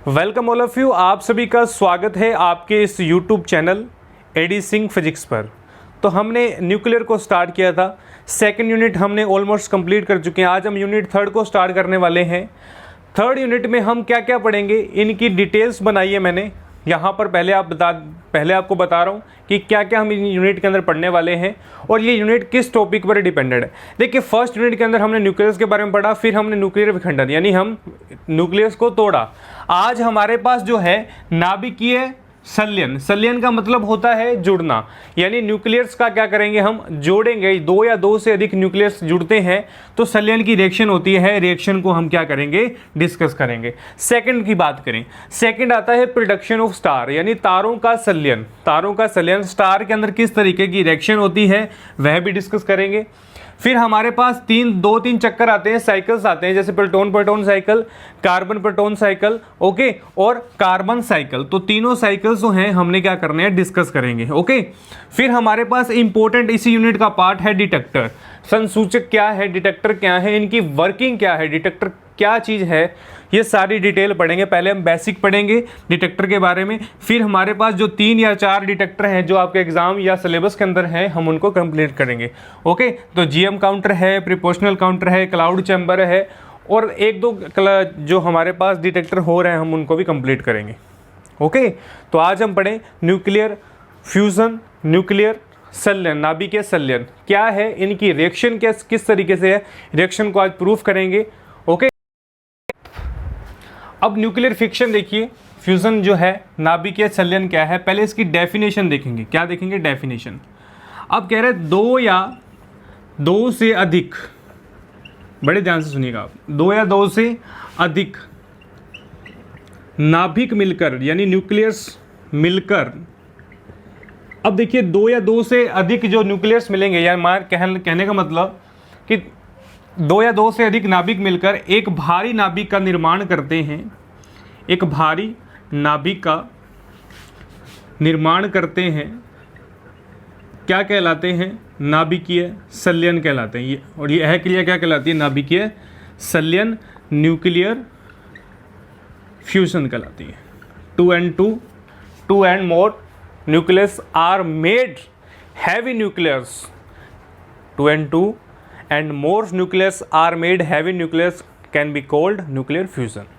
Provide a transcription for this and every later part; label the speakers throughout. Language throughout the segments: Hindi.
Speaker 1: Welcome all of you. आप सभी का स्वागत है आपके इस YouTube channel A D Singh physics पर। तो हमने न्यूक्लियर को स्टार्ट किया था, सेकंड यूनिट हमने ऑलमोस्ट कंप्लीट कर चुके हैं। आज हम यूनिट थर्ड को स्टार्ट करने वाले हैं। थर्ड यूनिट में हम क्या क्या पढ़ेंगे इनकी डिटेल्स बनाई है मैंने यहाँ पर। पहले आपको बता रहा हूँ कि क्या क्या हम इन यूनिट के अंदर पढ़ने वाले हैं और ये यूनिट किस टॉपिक पर डिपेंडेड है। देखिए, फर्स्ट यूनिट के अंदर हमने न्यूक्लियस के बारे में पढ़ा, फिर हमने न्यूक्लियर विखंडन यानी हम न्यूक्लियस को तोड़ा। आज हमारे पास जो है नाभिकीय संलयन। संलयन का मतलब होता है जुड़ना, यानी न्यूक्लियस का क्या करेंगे, हम जोड़ेंगे। दो या दो से अधिक न्यूक्लियस जुड़ते हैं तो संलयन की रिएक्शन होती है। रिएक्शन को हम क्या करेंगे, डिस्कस करेंगे। सेकंड की बात करें, सेकंड आता है प्रोडक्शन ऑफ स्टार, यानी तारों का संलयन। तारों का संलयन, स्टार के अंदर किस तरीके की रिएक्शन होती है वह भी डिस्कस करेंगे। फिर हमारे पास दो तीन चक्कर आते हैं, साइकिल्स आते हैं, जैसे proton proton cycle, carbon proton cycle, okay, और कार्बन साइकिल। तो तीनों साइकिल्स जो हैं हमने क्या करने हैं, डिस्कस करेंगे, ओके। फिर हमारे पास इंपॉर्टेंट इसी यूनिट का पार्ट है डिटेक्टर। संसूचक क्या है, डिटेक्टर क्या है, इनकी वर्किंग क्या है, डिटेक्टर क्या चीज़ है, ये सारी डिटेल पढ़ेंगे। पहले हम बेसिक पढ़ेंगे डिटेक्टर के बारे में, फिर हमारे पास जो 3 या 4 डिटेक्टर हैं जो आपके एग्जाम या सिलेबस के अंदर हैं हम उनको कंप्लीट करेंगे, ओके। तो जीएम काउंटर है, प्रिपोर्शनल काउंटर है, क्लाउड चैम्बर है, और एक दो जो हमारे पास डिटेक्टर हो रहे हैं हम उनको भी कंप्लीट करेंगे, ओके। तो आज हम पढ़ें न्यूक्लियर फ्यूजन, न्यूक्लियर संलयन, नाभिकीय संलयन क्या है, इनकी रिएक्शन किस तरीके से है, रिएक्शन को आज प्रूफ करेंगे, ओके। अब न्यूक्लियर फिक्शन देखिए, फ्यूजन जो है, नाभिकीय संलयन क्या है, पहले इसकी डेफिनेशन देखेंगे। क्या देखेंगे, डेफिनेशन। अब कह रहे दो या दो से अधिक, बड़े ध्यान से सुनिएगा आप, दो या दो से अधिक नाभिक मिलकर, यानी न्यूक्लियस मिलकर। अब देखिए, दो या दो से अधिक जो न्यूक्लियस मिलेंगे, या कहने का मतलब कि दो या दो से अधिक नाभिक मिलकर एक भारी नाभिक का निर्माण करते हैं। एक भारी नाभिक का निर्माण करते हैं, क्या कहलाते हैं, नाभिकीय संलयन कहलाते हैं। ये और ये क्रिया क्या कहलाती है, नाभिकीय संलयन, न्यूक्लियर फ्यूजन कहलाती है। Two and more nucleus are made heavy nucleus. 2 and 2 and more nucleus are made heavy nucleus can be called nuclear fusion।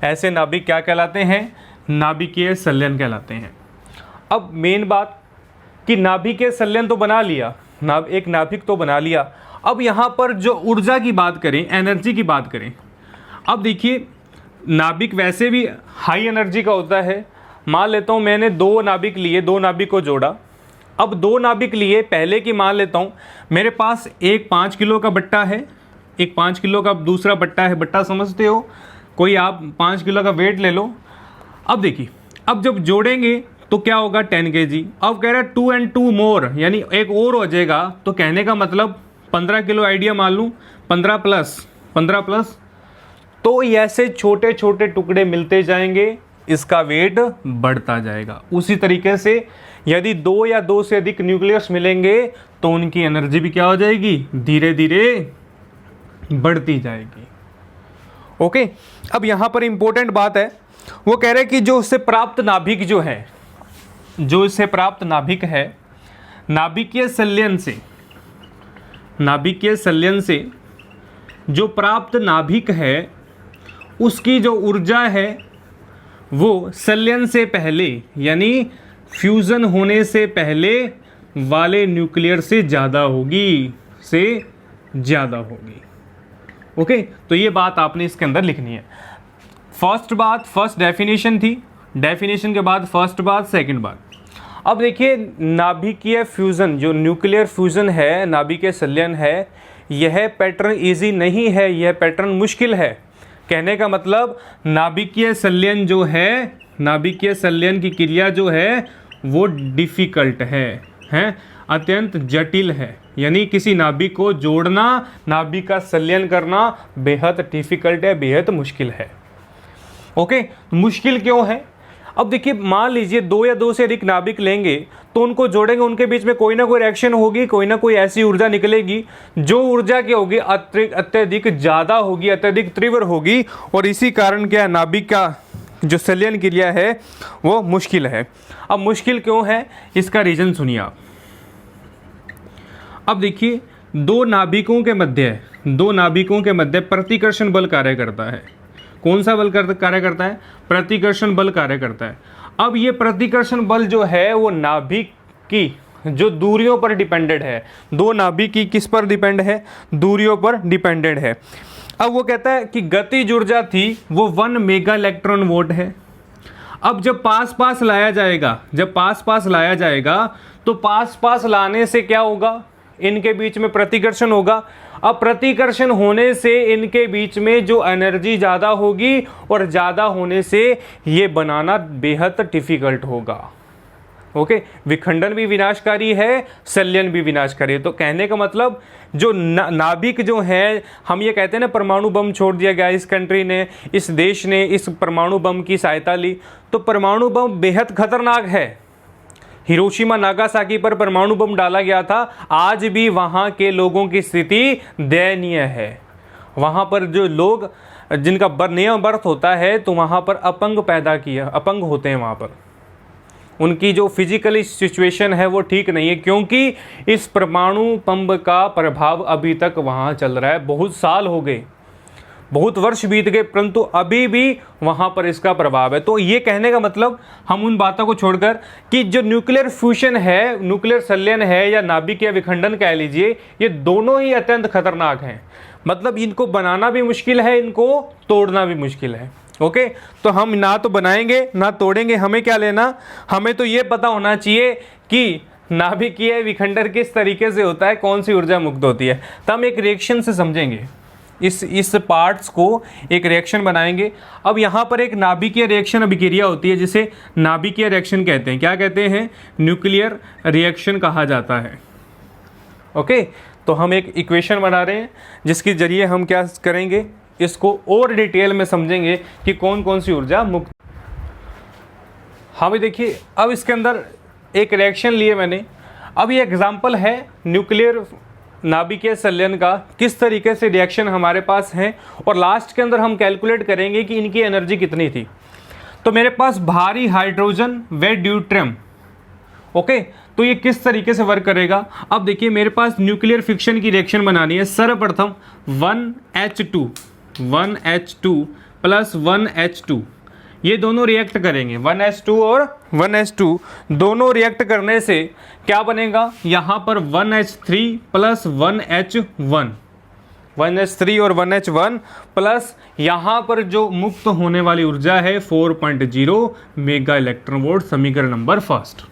Speaker 1: ऐसे नाभिक क्या कहलाते हैं, नाभिकीय संलयन कहलाते हैं। अब मेन बात कि नाभिकीय संलयन तो बना लिया, एक नाभिक तो बना लिया। अब यहाँ पर जो ऊर्जा की बात करें, एनर्जी की बात करें, अब देखिए नाभिक वैसे भी हाई एनर्जी का होता है। मान लेता हूँ मैंने 2 नाभिक लिए, 2 नाभिक को जोड़ा। अब 2 नाभिक लिए, पहले की मान लेता हूँ मेरे पास एक 5 किलो का बट्टा है, एक 5 किलो का दूसरा बट्टा है। बट्टा समझते हो, कोई आप 5 किलो का वेट ले लो। अब देखिए, अब जब जोड़ेंगे तो क्या होगा, 10 kg। अब कह रहा है 2 and 2 मोर, यानी एक और हो जाएगा। तो कहने का मतलब 15 किलो आइडिया मान लूँ, 15 प्लस। तो ऐसे छोटे छोटे टुकड़े मिलते जाएंगे, इसका वेट बढ़ता जाएगा। उसी तरीके से यदि 2 या 2 से अधिक न्यूक्लियस मिलेंगे तो उनकी एनर्जी भी क्या हो जाएगी, धीरे धीरे बढ़ती जाएगी, ओके। अब यहां पर इंपॉर्टेंट बात है, वो कह रहे हैं कि जो इससे प्राप्त नाभिक जो है, जो इससे प्राप्त नाभिक है, नाभिकीय संलयन से जो प्राप्त नाभिक है उसकी जो ऊर्जा है वो संलयन से पहले, यानी फ्यूजन होने से पहले वाले न्यूक्लियर से ज़्यादा होगी, ओके। तो ये बात आपने इसके अंदर लिखनी है। फर्स्ट डेफिनेशन थी, डेफिनेशन के बाद फर्स्ट बात, सेकंड बात। अब देखिए, नाभिकीय फ्यूजन, जो न्यूक्लियर फ्यूजन है, नाभिकीय संलयन है, यह पैटर्न इजी नहीं है, यह पैटर्न मुश्किल है। कहने का मतलब नाभिकीय संलयन जो है, नाभिकीय संलयन की क्रिया जो है वो डिफिकल्ट है, अत्यंत जटिल है। यानी किसी नाभिक को जोड़ना, नाभिक का संलयन करना बेहद डिफिकल्ट है, बेहद मुश्किल है, ओके। मुश्किल क्यों है, अब देखिए, मान लीजिए 2 या 2 से अधिक नाभिक लेंगे तो उनको जोड़ेंगे, उनके बीच में कोई ना कोई रिएक्शन होगी, कोई ना कोई ऐसी ऊर्जा निकलेगी जो ऊर्जा क्या होगी, अत्यधिक ज़्यादा होगी, अत्यधिक तीव्र होगी। और इसी कारण क्या नाभिक का जो संलयन क्रिया है वो मुश्किल है। अब मुश्किल क्यों है, इसका रीज़न सुनिए आप। अब देखिए, दो नाभिकों के मध्य प्रतिकर्षण बल कार्य करता है। कौन सा बल कार्य करता है? प्रतिकर्षण बल कार्य करता है। अब ये प्रतिकर्षण बल जो है वो नाभिक की जो दूरियों पर डिपेंडेड है। दो नाभिक की किस पर डिपेंड है? दूरियों पर डिपेंडेड है। अब वो कहता है कि गतिज ऊर्जा थी वो 1 मेगा इलेक्ट्रॉन वोल्ट है। अब जब पास पास लाया जाएगा तो पास लाने से क्या होगा? इनके बीच में प्रतिकर्षण होगा। अब प्रतिकर्षण होने से इनके बीच में जो एनर्जी ज़्यादा होगी और ज़्यादा होने से ये बनाना बेहद डिफिकल्ट होगा। ओके, विखंडन भी विनाशकारी है, संलयन भी विनाशकारी है। तो कहने का मतलब जो नाभिक जो है, हम ये कहते हैं ना परमाणु बम छोड़ दिया गया इस कंट्री ने, इस देश ने इस परमाणु बम की सहायता ली, तो परमाणु बम बेहद खतरनाक है। हिरोशिमा नागासाकी पर परमाणु बम डाला गया था, आज भी वहाँ के लोगों की स्थिति दयनीय है। वहाँ पर जो लोग जिनका नया बर्थ होता है तो वहाँ पर अपंग होते हैं। वहाँ पर उनकी जो फिजिकली सिचुएशन है वो ठीक नहीं है, क्योंकि इस परमाणु बम का प्रभाव अभी तक वहाँ चल रहा है। बहुत साल हो गए, बहुत वर्ष बीत गए, परंतु अभी भी वहाँ पर इसका प्रभाव है। तो ये कहने का मतलब हम उन बातों को छोड़कर कि जो न्यूक्लियर फ्यूशन है, न्यूक्लियर संलयन है या नाभिकीय विखंडन कह लीजिए, ये दोनों ही अत्यंत खतरनाक हैं। मतलब इनको बनाना भी मुश्किल है, इनको तोड़ना भी मुश्किल है। ओके, तो हम ना तो बनाएंगे ना तोड़ेंगे, हमें क्या लेना? हमें तो ये पता होना चाहिए कि नाभिकीय विखंडन किस तरीके से होता है, कौन सी ऊर्जा मुक्त होती है। तो हम एक रिएक्शन से समझेंगे, इस पार्ट्स को एक रिएक्शन बनाएंगे। अब यहाँ पर एक नाभिकीय रिएक्शन अभिक्रिया होती है जिसे नाभिकीय रिएक्शन कहते हैं। क्या कहते हैं? न्यूक्लियर रिएक्शन कहा जाता है। ओके, तो हम एक इक्वेशन बना रहे हैं जिसके जरिए हम क्या करेंगे, इसको और डिटेल में समझेंगे कि कौन कौन सी ऊर्जा मुक्त। हाँ भाई देखिए, अब इसके अंदर एक रिएक्शन लिए मैंने। अब ये एग्जाम्पल है न्यूक्लियर नाभिकीय संलयन का, किस तरीके से रिएक्शन हमारे पास है, और लास्ट के अंदर हम कैलकुलेट करेंगे कि इनकी एनर्जी कितनी थी। तो मेरे पास भारी हाइड्रोजन व ड्यूट्रियम। ओके, तो ये किस तरीके से वर्क करेगा? अब देखिए, मेरे पास न्यूक्लियर फिक्शन की रिएक्शन बनानी है। सर्वप्रथम 1H2 प्लस 1H2 ये दोनों रिएक्ट करेंगे। 1H2 और 1H2 दोनों रिएक्ट करने से क्या बनेगा? यहाँ पर 1H3 प्लस 1H1, 1H3 और 1H1 प्लस यहाँ पर जो मुक्त होने वाली ऊर्जा है 4.0 मेगा इलेक्ट्रॉन वोल्ट। समीकरण नंबर फर्स्ट।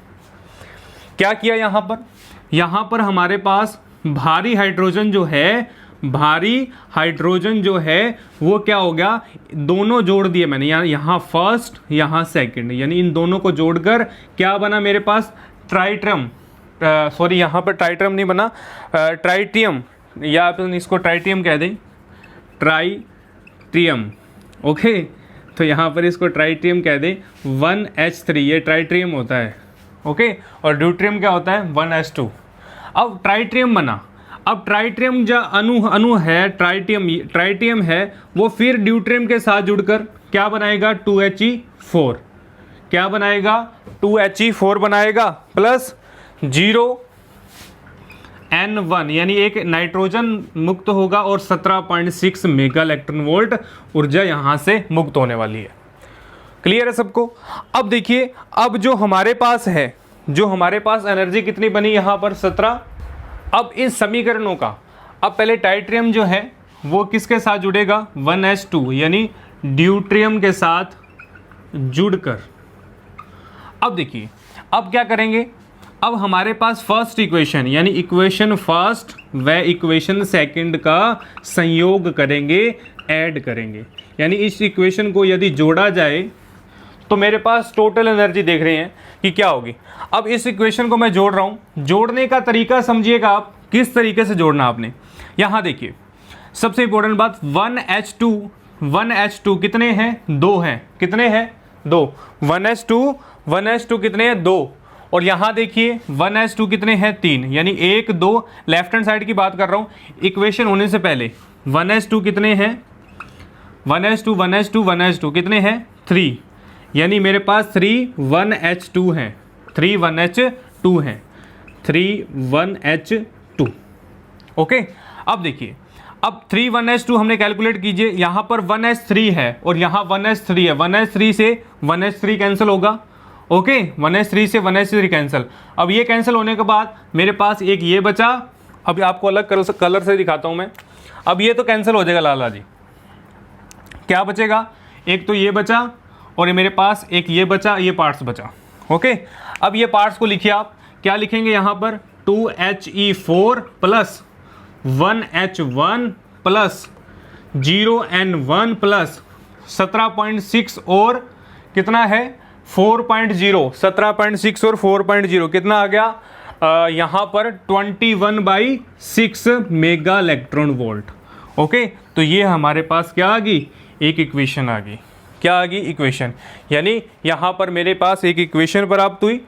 Speaker 1: क्या किया यहाँ पर हमारे पास भारी हाइड्रोजन जो है वो क्या हो गया, दोनों जोड़ दिए मैंने, यहाँ फर्स्ट यहाँ सेकंड, यानी इन दोनों को जोड़कर क्या बना मेरे पास? ट्राइट्रियम। सॉरी, यहाँ पर ट्राइट्रियम नहीं बना, ट्राइटियम, या आप इसको ट्राइटियम कह दें, ट्राइटियम। ओके, तो यहाँ पर इसको ट्राइटियम कह दें। 1H3 ये ट्राइट्रियम होता है। ओके, और ड्यूट्रियम क्या होता है? 1H2। अब ट्राइट्रियम बना। अब ट्राइट्रियम जो अणु है, ट्राइटियम है, वो फिर ड्यूट्रियम के साथ जुड़कर क्या बनाएगा? 2He4। क्या बनाएगा? 2He4 बनाएगा प्लस 0N1, यानी एक नाइट्रोजन मुक्त होगा और 17.6 मेगा इलेक्ट्रॉन वोल्ट ऊर्जा यहाँ से मुक्त होने वाली है। क्लियर है सबको? अब देखिए, अब जो हमारे पास एनर्जी कितनी बनी यहाँ पर? 17। अब इन समीकरणों का, अब पहले टाइट्रियम जो है वो किसके साथ जुड़ेगा? 1H2 यानी ड्यूट्रियम के साथ जुड़कर। अब देखिए, अब क्या करेंगे? अब हमारे पास फर्स्ट इक्वेशन यानी इक्वेशन फर्स्ट व इक्वेशन सेकंड का संयोग करेंगे, ऐड करेंगे। यानी इस इक्वेशन को यदि जोड़ा जाए तो मेरे पास टोटल एनर्जी देख रहे हैं कि क्या होगी। अब इस इक्वेशन को मैं जोड़ रहा हूँ, जोड़ने का तरीका समझिएगा आप, किस तरीके से जोड़ना आपने। यहाँ देखिए, सबसे इंपॉर्टेंट बात, 1H2 कितने हैं? 2 हैं। कितने हैं? 2। 1H2 कितने हैं? 2। और यहाँ देखिए 1H2 कितने हैं? 3, यानी 1 2। लेफ्ट हैंड साइड की बात कर रहा हूँ, इक्वेशन होने से पहले 1H2 कितने हैं? 1H2 कितने हैं? 3। यानी मेरे पास 3,1H2 हैं, 3,1H2 हैं, 3,1H2। ओके, अब देखिए, अब 3,1H2 हमने कैलकुलेट कीजिए, यहाँ पर 1H3 है और यहाँ 1H3 है, 1H3 से 1H3 कैंसिल होगा। ओके, 1H3 से 1H3 कैंसिल। अब ये कैंसिल होने के बाद मेरे पास एक ये बचा। अब आपको अलग कलर से दिखाता हूँ मैं। अब ये तो कैंसिल हो जाएगा लाला जी, क्या बचेगा, एक तो ये बचा और ये मेरे पास एक ये बचा, ये पार्ट्स बचा। ओके, अब ये पार्ट्स को लिखिए, आप क्या लिखेंगे यहाँ पर, 2He4 plus 1H1 plus 0N1 plus 17.6 और कितना है 4.0, 17.6 और 4.0 कितना आ गया यहाँ पर 21/6 मेगा इलेक्ट्रॉन वोल्ट। ओके, तो ये हमारे पास क्या आ गई, एक इक्वेशन आ गई। क्या आ गई, इक्वेशन। यानी यहाँ पर मेरे पास एक इक्वेशन प्राप्त हुई।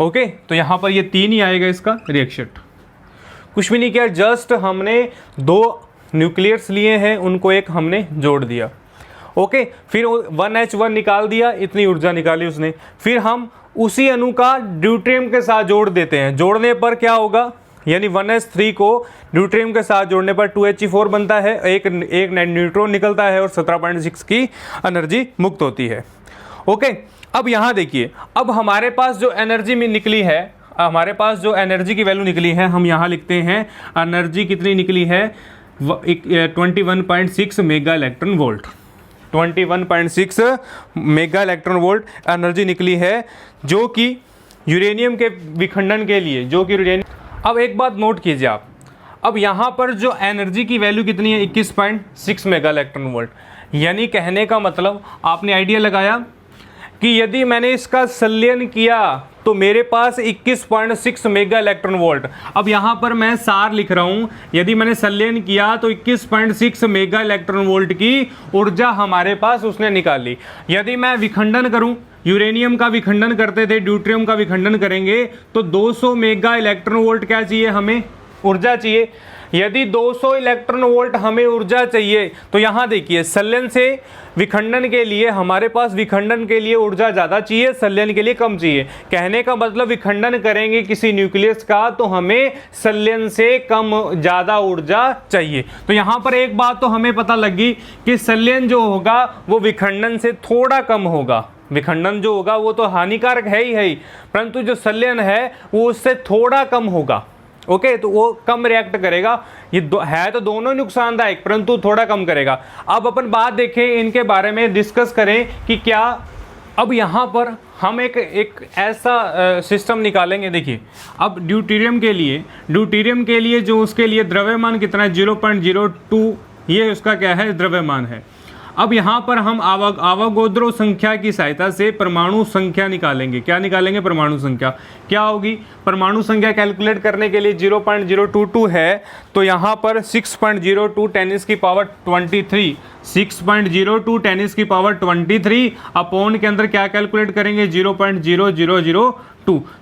Speaker 1: ओके, तो यहाँ पर ये 3 ही आएगा इसका रिएक्शन। कुछ भी नहीं किया, जस्ट हमने 2 न्यूक्लियस लिए हैं, उनको एक हमने जोड़ दिया। ओके, फिर 1H1 निकाल दिया, इतनी ऊर्जा निकाली उसने। फिर हम उसी अणु का ड्यूटेरियम के साथ जोड़ देते हैं। जोड़ने पर क्या होगा, यानी 1H3 को ड्यूटेरियम के साथ जोड़ने पर 2He4 बनता है, एक न्यूट्रॉन निकलता है और 17.6 की एनर्जी मुक्त होती है। ओके, अब यहाँ देखिए, अब हमारे पास जो एनर्जी में निकली है, हमारे पास जो एनर्जी की वैल्यू निकली है, हम यहाँ लिखते हैं एनर्जी कितनी निकली है, 21.6 mega electron volt. 21.6 mega electron volt energy निकली है, जो कि यूरेनियम के विखंडन के लिए, जो कि यूरेनियम। अब एक बात नोट कीजिए आप, अब यहाँ पर जो एनर्जी की वैल्यू कितनी है, 21.6 मेगा इलेक्ट्रॉन वोल्ट। यानी कहने का मतलब, आपने आइडिया लगाया कि यदि मैंने इसका संलयन किया तो मेरे पास 21.6 मेगा इलेक्ट्रॉन वोल्ट। अब यहाँ पर मैं सार लिख रहा हूँ, यदि मैंने संलयन किया तो 21.6 मेगा इलेक्ट्रॉन वोल्ट की ऊर्जा हमारे पास उसने निकाली। यदि मैं विखंडन करूँ, यूरेनियम का विखंडन करते थे, ड्यूटेरियम का विखंडन करेंगे तो 200 मेगा इलेक्ट्रॉन वोल्ट क्या चाहिए, हमें ऊर्जा चाहिए। यदि 200 इलेक्ट्रॉन वोल्ट हमें ऊर्जा चाहिए तो यहाँ देखिए, संलयन से विखंडन के लिए हमारे पास विखंडन के लिए ऊर्जा ज़्यादा चाहिए, संलयन के लिए कम चाहिए। कहने का मतलब, विखंडन करेंगे किसी न्यूक्लियस का तो हमें संलयन से कम ज़्यादा ऊर्जा चाहिए। तो यहाँ पर एक बात तो हमें पता लगी कि संलयन जो होगा वो विखंडन से थोड़ा कम होगा। विखंडन जो होगा वो तो हानिकारक है ही, परंतु जो संलयन है वो उससे थोड़ा कम होगा। ओके, तो वो कम रिएक्ट करेगा। ये है तो दोनों नुकसानदायक, परंतु थोड़ा कम करेगा। अब अपन बात देखें, इनके बारे में डिस्कस करें कि क्या। अब यहाँ पर हम एक ऐसा सिस्टम निकालेंगे। देखिए, अब ड्यूटेरियम के लिए जो उसके लिए द्रव्यमान कितना है, 0.02, ये उसका क्या है, द्रव्यमान है। अब यहाँ पर हम आवागोद्रो संख्या की सहायता से परमाणु संख्या निकालेंगे। क्या निकालेंगे, परमाणु संख्या। क्या होगी, परमाणु संख्या कैलकुलेट करने के लिए 0.022 है, तो यहाँ पर 6.02 10 की पावर 23, 6.02 10 की पावर 23 अपॉन के अंदर क्या कैलकुलेट करेंगे, 0.0002।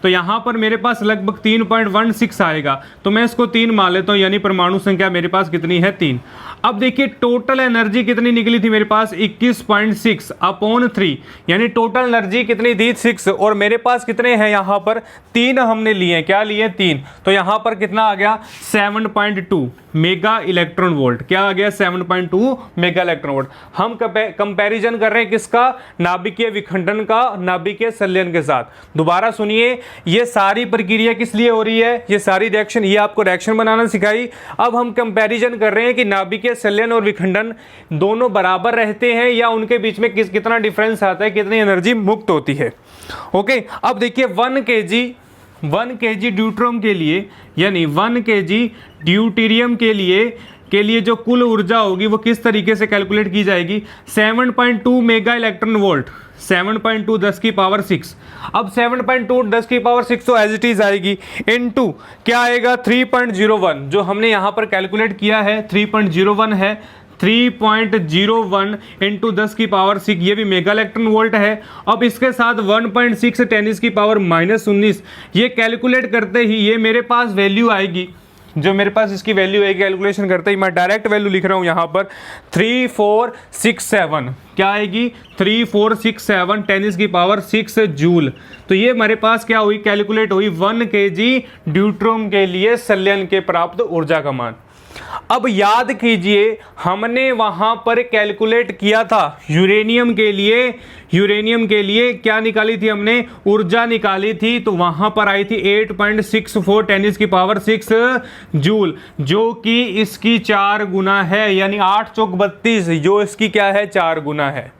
Speaker 1: तो यहाँ पर मेरे पास लगभग 3.16 आएगा, तो मैं इसको 3 मान लेता हूँ, यानी परमाणु संख्या मेरे पास कितनी है, 3। अब देखिए, टोटल एनर्जी कितनी निकली थी मेरे पास, 21.6 अपॉन 3, यानी टोटल एनर्जी कितनी थी, 6। और मेरे पास कितने हैं यहाँ पर, 3 हमने लिए। क्या लिए, 3। तो यहाँ पर कितना आ गया, 7.2 मेगा इलेक्ट्रॉन वोल्ट। क्या आ गया, 7.2 मेगा इलेक्ट्रॉन वोल्ट। हम कंपैरिजन कर रहे हैं किसका, नाभिकीय विखंडन का नाभिकीय संलयन के साथ। दोबारा सुनिए, ये सारी प्रक्रिया किस लिए हो रही है, ये सारी रिएक्शन, ये आपको रिएक्शन बनाना सिखाई। अब हम कंपैरिजन कर रहे हैं कि नाभिकीय संलयन और विखंडन दोनों बराबर रहते हैं या उनके बीच में कितना डिफरेंस आता है, कितनी एनर्जी मुक्त होती है। ओके, अब देखिए 1 kg ड्यूटेरियम के लिए, यानी 1 kg ड्यूटेरियम के लिए जो कुल ऊर्जा होगी वो किस तरीके से कैलकुलेट की जाएगी, 7.2 मेगा इलेक्ट्रॉन वोल्ट, 7.2 10 की पावर 6। अब 7.2 10 की पावर 6 तो एज इट इज आएगी, इनटू क्या आएगा, 3.01, जो हमने यहाँ पर कैलकुलेट किया है 3.01 है, 3.01 इंटू 10 की पावर 6, ये भी मेगा इलेक्ट्रॉन वोल्ट है। अब इसके साथ 1.6 10 की पावर -19, ये कैलकुलेट करते ही ये मेरे पास वैल्यू आएगी, जो मेरे पास इसकी वैल्यू है, कैलकुलेशन करते ही मैं डायरेक्ट वैल्यू लिख रहा हूँ यहाँ पर 3467, क्या आएगी 3467 10⁻⁶ जूल। तो ये हमारे पास क्या हुई, कैलकुलेट हुई 1 kg ड्यूट्रियम के लिए संलयन के प्राप्त ऊर्जा का मान। अब याद कीजिए हमने वहां पर कैलकुलेट किया था यूरेनियम के लिए क्या निकाली थी हमने, ऊर्जा निकाली थी, तो वहां पर आई थी 8.64 10⁻⁶ जूल, जो कि इसकी 4 गुना है, यानी 8 चौक 32, जो इसकी क्या है 4 गुना है।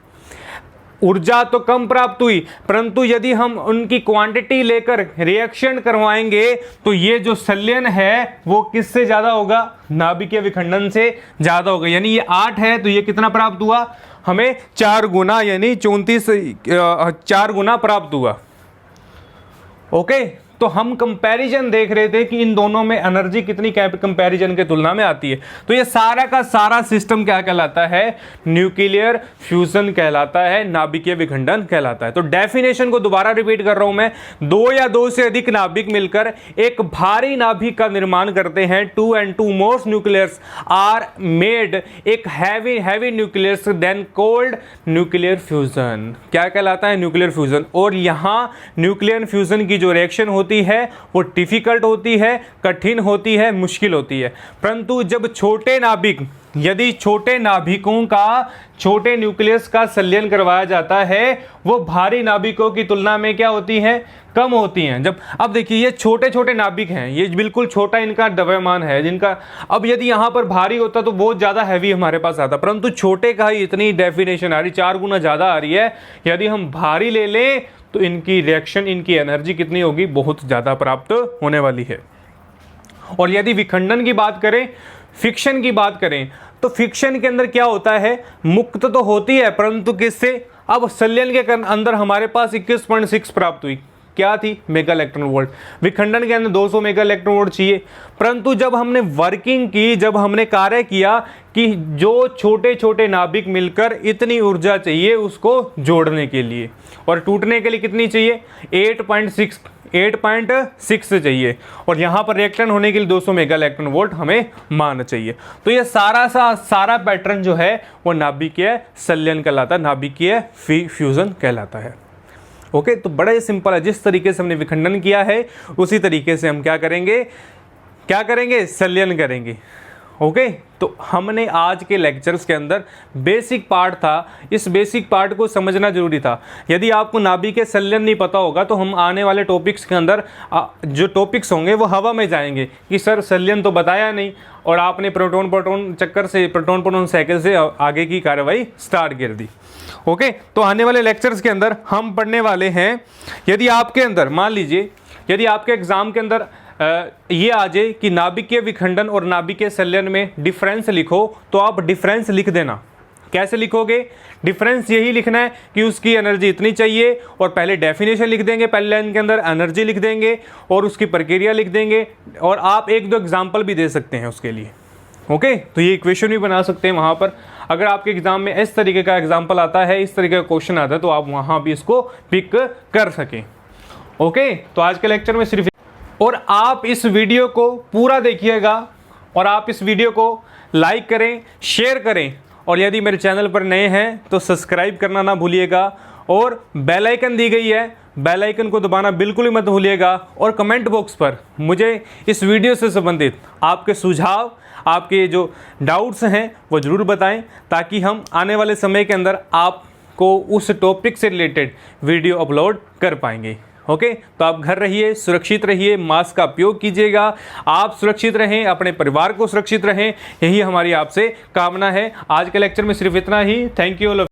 Speaker 1: ऊर्जा तो कम प्राप्त हुई, परंतु यदि हम उनकी क्वांटिटी लेकर रिएक्शन करवाएंगे तो ये जो संलयन है वो किससे ज्यादा होगा, नाभिकीय विखंडन से ज्यादा होगा। यानी ये 8 है तो ये कितना प्राप्त हुआ, हमें 4 गुना यानी 4 गुना प्राप्त हुआ। ओके, तो हम कंपैरिजन देख रहे थे कि इन दोनों में एनर्जी कितनी कंपैरिजन के तुलना में आती है। तो ये सारा का सारा सिस्टम क्या कहलाता है, न्यूक्लियर फ्यूजन कहलाता है, नाभिकीय विखंडन कहलाता है। तो डेफिनेशन को दोबारा रिपीट कर रहा हूं मैं, 2 या 2 से अधिक नाभिक मिलकर एक भारी नाभिक का निर्माण करते हैं। 2 and 2 more nuclears are made एक heavy nucleus then called nuclear fusion. क्या कहलाता है, न्यूक्लियर फ्यूजन। और यहां न्यूक्लियर फ्यूजन की जो रिएक्शन होती है वो डिफिकल्ट होती है, कठिन होती है, मुश्किल होती है। परंतु जब छोटे नाभिक, यदि छोटे नाभिकों का, छोटे न्यूक्लियस का संलयन करवाया जाता है, वो भारी नाभिकों की तुलना में क्या होती हैं, कम होती हैं। जब अब देखिए ये छोटे छोटे नाभिक हैं, ये बिल्कुल छोटा इनका द्रव्यमान है जिनका, अब यदि यहां पर भारी होता तो बहुत ज्यादा हैवी हमारे पास आता, परंतु छोटे का ही इतनी डेफिनेशन आ रही, 4 गुना ज्यादा आ रही है। यदि हम भारी ले लें तो इनकी रिएक्शन, इनकी एनर्जी कितनी होगी, बहुत ज्यादा प्राप्त होने वाली है। और यदि विखंडन की बात करें, फिक्शन की बात करें, तो फिक्शन के अंदर क्या होता है, मुक्त तो होती है परंतु किससे, अब संलयन के अंदर हमारे पास 21.6 प्राप्त हुई, क्या थी, मेगा इलेक्ट्रॉन वोल्ट। विखंडन के अंदर 200 मेगा इलेक्ट्रॉन वोल्ट चाहिए। परंतु जब हमने वर्किंग की, जब हमने कार्य किया कि जो छोटे छोटे नाभिक मिलकर इतनी ऊर्जा चाहिए उसको जोड़ने के लिए, और टूटने के लिए कितनी चाहिए, 8.6 चाहिए, और यहां पर रिएक्शन होने के लिए 200 मेगा इलेक्ट्रॉन वोल्ट हमें मान चाहिए। तो ये सारा पैटर्न जो है वो नाभिकीय संलयन कहलाता है, नाभिकीय फ्यूजन कहलाता है। ओके, तो बड़ा ही सिंपल है, जिस तरीके से हमने विखंडन किया है उसी तरीके से हम क्या करेंगे, संलयन करेंगे। ओके, तो हमने आज के लेक्चर्स के अंदर बेसिक पार्ट था, इस बेसिक पार्ट को समझना जरूरी था। यदि आपको नाभिकीय संलयन नहीं पता होगा तो हम आने वाले टॉपिक्स के अंदर जो टॉपिक्स होंगे वो हवा में जाएंगे कि सर संलयन तो बताया नहीं, और आपने प्रोटॉन प्रोटॉन चक्कर से, प्रोटॉन प्रोटॉन साइकिल से आगे की कार्रवाई स्टार्ट कर दी। ओके, तो आने वाले लेक्चर्स के अंदर हम पढ़ने वाले हैं, यदि आपके अंदर मान लीजिए, यदि आपके एग्जाम के अंदर ये आ जाए कि नाभिकीय विखंडन और नाभिकीय संलयन में डिफरेंस लिखो, तो आप डिफरेंस लिख देना। कैसे लिखोगे, डिफरेंस यही लिखना है कि उसकी एनर्जी इतनी चाहिए, और पहले डेफिनेशन लिख देंगे, पहले लाइन के अंदर एनर्जी लिख देंगे और उसकी प्रक्रिया लिख देंगे, और आप 1-2 एग्जाम्पल भी दे सकते हैं उसके लिए। ओके, तो ये इक्वेशन भी बना सकते हैं वहां पर। अगर आपके एग्जाम में इस तरीके का एग्जाम्पल आता है, इस तरीके का क्वेश्चन आता है, तो आप वहां भी इसको पिक कर सकें। ओके, तो आज के लेक्चर में सिर्फ, और आप इस वीडियो को पूरा देखिएगा, और आप इस वीडियो को लाइक करें, शेयर करें, और यदि मेरे चैनल पर नए हैं तो सब्सक्राइब करना ना भूलिएगा, और बेल आइकन दी गई है, बेल आइकन को दबाना बिल्कुल ही मत भूलिएगा। और कमेंट बॉक्स पर मुझे इस वीडियो से संबंधित आपके सुझाव, आपके जो डाउट्स हैं वो ज़रूर बताएं, ताकि हम आने वाले समय के अंदर आपको उस टॉपिक से रिलेटेड वीडियो अपलोड कर पाएंगे। ओके, तो आप घर रहिए, सुरक्षित रहिए, मास्क का उपयोग कीजिएगा, आप सुरक्षित रहें, अपने परिवार को सुरक्षित रहें, यही हमारी आपसे कामना है। आज के लेक्चर में सिर्फ इतना ही। Thank you.